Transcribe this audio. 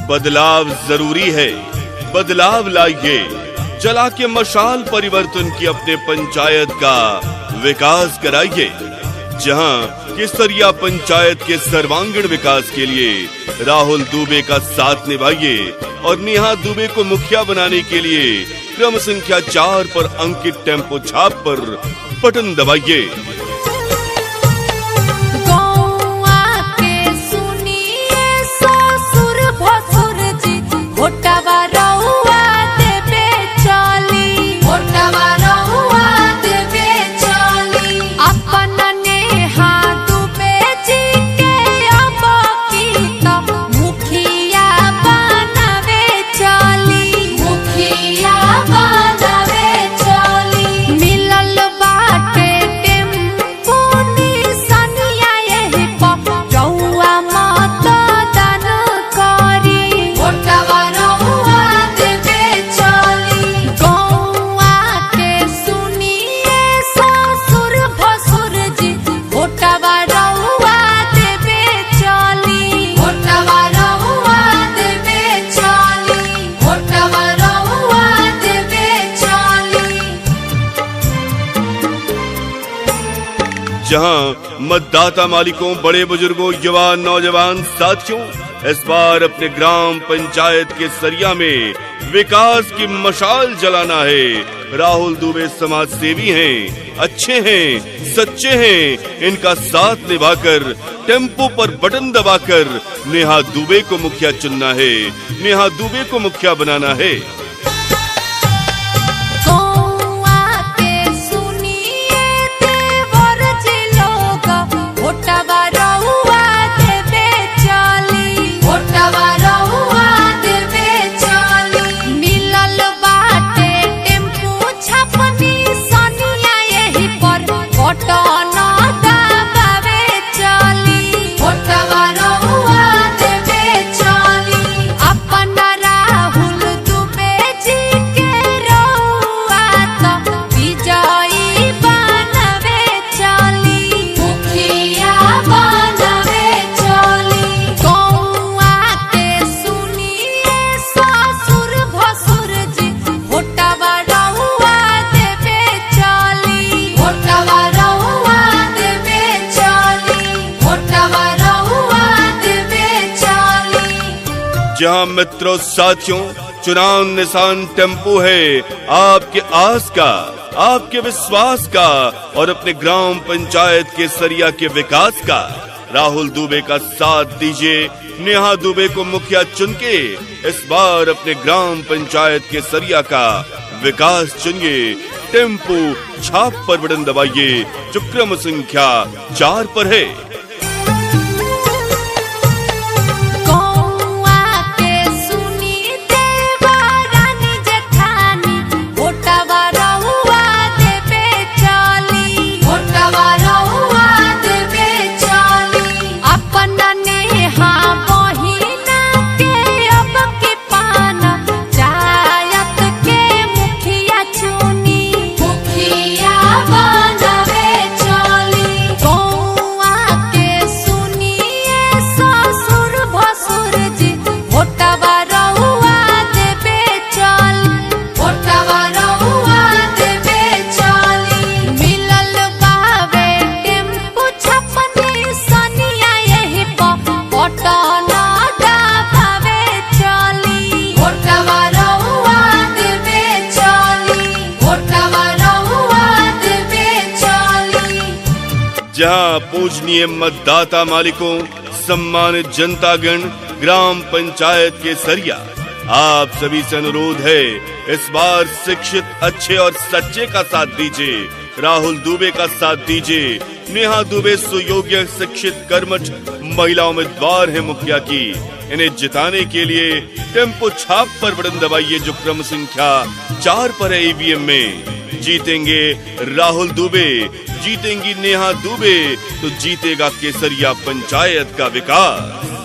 बदलाव जरूरी है, बदलाव लाइए। जला के मशाल परिवर्तन की अपने पंचायत का विकास कराइए। जहां केसरिया पंचायत के सर्वांगीण विकास के लिए राहुल दुबे का साथ निभाइए और नेहा दुबे को मुखिया बनाने के लिए क्रम संख्या 4 पर अंकित टेम्पो छाप पर बटन दबाइए। जहां मतदाता मालिकों, बड़े बुजुर्गों, युवा नौजवान साथियों इस बार अपने ग्राम पंचायत के सरिया में विकास की मशाल जलाना है। राहुल दुबे समाज सेवी हैं, अच्छे हैं, सच्चे हैं। इनका साथ निभाकर टेम्पो पर बटन दबाकर नेहा दुबे को मुखिया चुनना है, नेहा दुबे को मुखिया बनाना है। जहां मित्रों साथियों चुनाव निशान टेम्पो है आपके आस का, आपके विश्वास का और अपने ग्राम पंचायत के सरिया के विकास का। राहुल दुबे का साथ दीजिए, नेहा दुबे को मुखिया चुन के इस बार अपने ग्राम पंचायत के सरिया का विकास चुनिए। टेम्पो छाप पर बटन दबाइए जो क्रम संख्या 4 पर है। जहां पूजनीय मतदाता मालिकों, सम्मानित जनतागण, ग्राम पंचायत के सरिया, आप सभी से अनुरोध है इस बार शिक्षित, अच्छे और सच्चे का साथ दीजिए। राहुल दुबे का साथ दीजिए। नेहा दुबे सुयोग्य, शिक्षित, कर्मठ महिला उम्मीदवार है मुखिया की। इन्हें जिताने के लिए टेम्पो छाप पर बटन दबाइए जो क्रम संख्या 4 पर है ईवीएम में। जीतेंगे राहुल दुबे, जीतेंगी नेहा दुबे, तो जीतेगा केसरिया पंचायत का विकास।